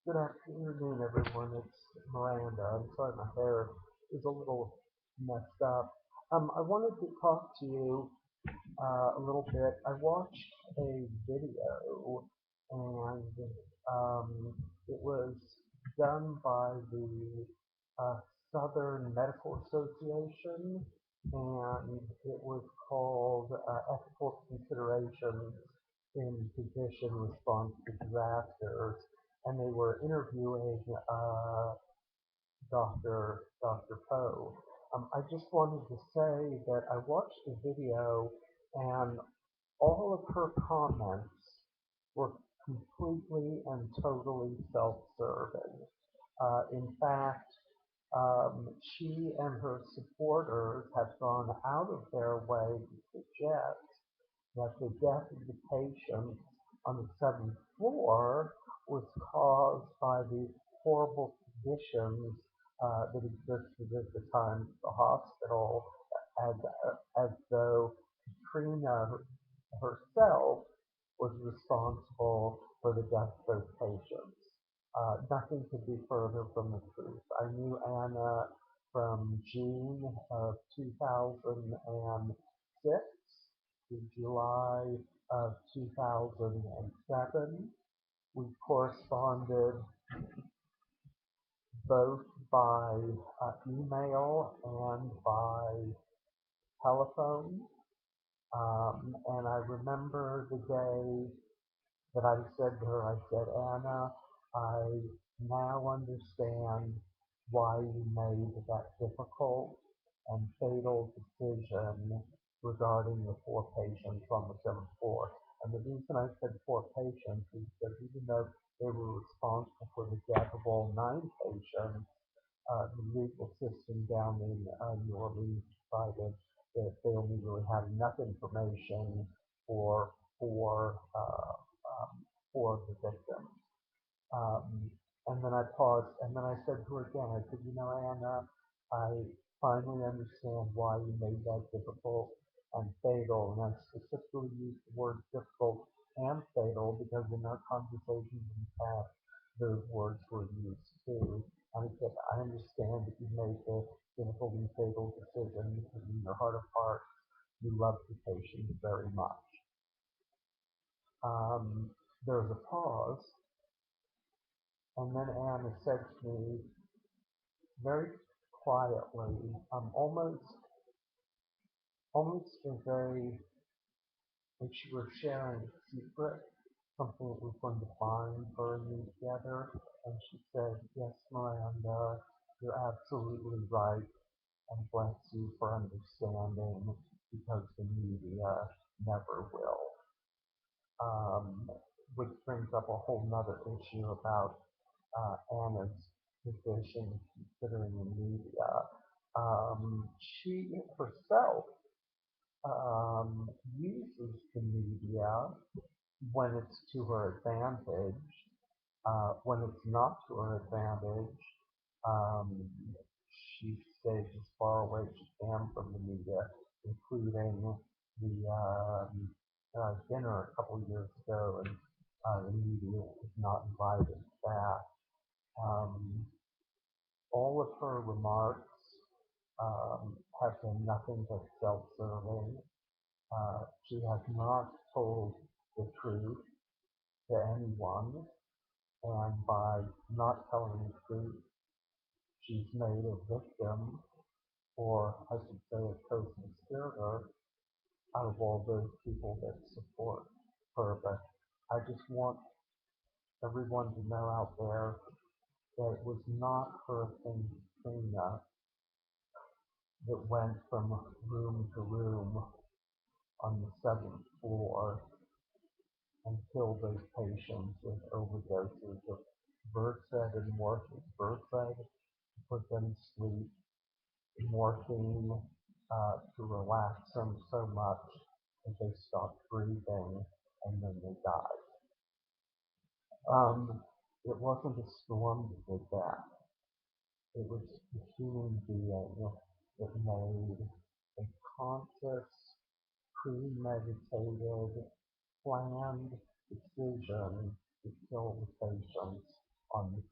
Good afternoon, everyone. It's Miranda. I'm sorry my hair is a little messed up. I wanted to talk to you a little bit. I watched a video, and it was done by the uh, Southern Medical Association, and it was called Ethical Considerations in Physician Response to Disasters, and they were interviewing Dr. Poe. I just wanted to say that I watched the video, and all of her comments were completely and totally self-serving. In fact, she and her supporters have gone out of their way to suggest that the death of the patient on the seventh floor was caused by the horrible conditions that existed at the time of the hospital, as, as though Katrina herself was responsible for the death of those patients. Nothing could be further from the truth. I knew Anna from June of 2006 to July of 2007. We corresponded both by email and by telephone. And I remember the day that I said to her, I said, Anna, I now understand why you made that difficult and fatal decision regarding the four patients on the seventh floor. And the reason I said four patients is that even though they were responsible for the death of all nine patients, the legal system down in New Orleans decided that they only really had enough information for for the victims. Um, and then I paused, and then I said to her again, I said, you know, Anna, I finally understand why you made that difficult and fatal. And I specifically used the word difficult and fatal because in our conversations in the past, those words were used too. And I said, I understand that you made the difficult and fatal decision because in your heart of hearts, you love the patient very much. Um, there was a pause, and then Anna said to me very quietly, almost as if she were sharing a secret, something that was going to bind her and me together. And she said, yes, Miranda, you're absolutely right, and bless you for understanding because the media never will. Which brings up a whole nother issue about Anna's position considering the media. She herself uses the media when it's to her advantage. When it's not to her advantage, um, she stays as far away as she can from the media, including the dinner a couple of years ago, and the media was not invited back. Um, all of her remarks have been nothing but self-serving. She has not told the truth to anyone, and by not telling the truth, she's made a victim, or I should say a co-conspirator, out of all those people that support her. But I just want everyone to know out there that it was not Hurricane Katrina that went from room to room on the seventh floor and killed those patients with overdoses of Versed and morphine. Versed to put them to sleep, morphine to relax them so much that they stopped breathing and then they died. It wasn't a storm that did that. It was a human being that made a conscious, premeditated, planned decision to kill the patients on the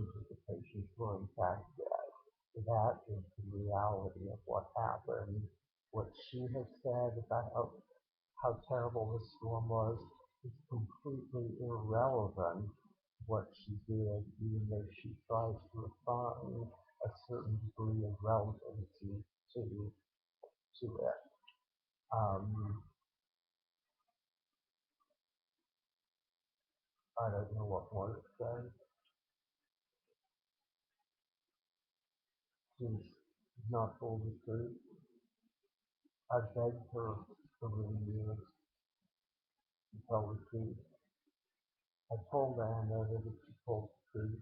believe that the patients were in fact dead. That is the reality of what happened. What she has said about how terrible the storm was is completely irrelevant. What she did, even though she tries to assign a certain degree of relevancy to it. Um, I don't know what more to say. She's not told the truth. I begged her over the years to tell the truth. I told Anna that if she told the truth,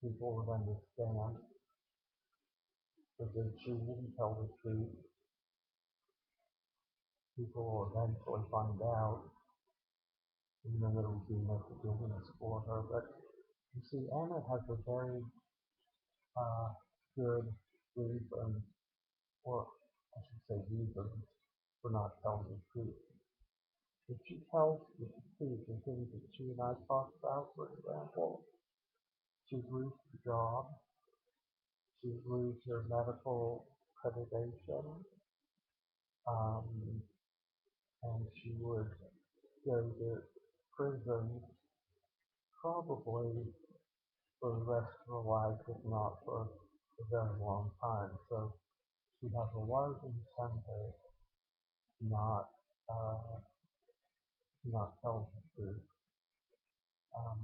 people would understand, but if she wouldn't tell the truth, people will eventually find out, and then there will be no forgiveness for her. But you see, Anna has a very uh, good reason, or I should say reason, for not telling the truth. If she tells the truth, the things that she and I talked about, for example, she'd lose the job, she'd lose her medical accreditation, um, and she would go to prison probably for the rest of her life, if not for a very long time. So she has a large incentive not uh, not tell the truth. Um,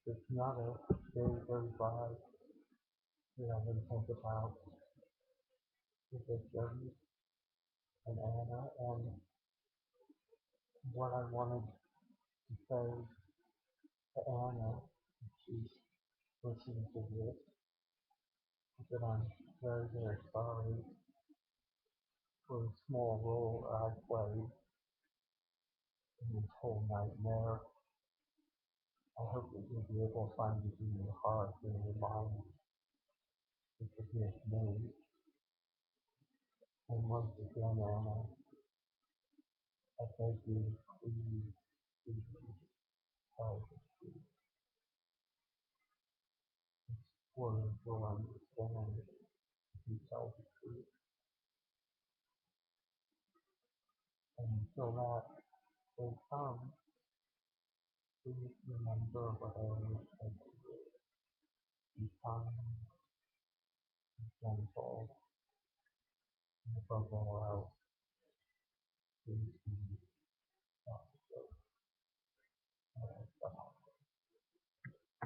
it's not a very bad that I can think about the victims and Anna, and what I wanted to say to Anna, if she's listening to this, is that I'm very sorry for the small role I played in this whole nightmare. I hope that you'll be able to find it in your heart and your mind to forgive me. And once again, Anna, I beg you, please tell the truth. Words will understand if you tell the truth. And until that day comes, please remember what I always said to you. Be kind, be gentle, and above all else, please be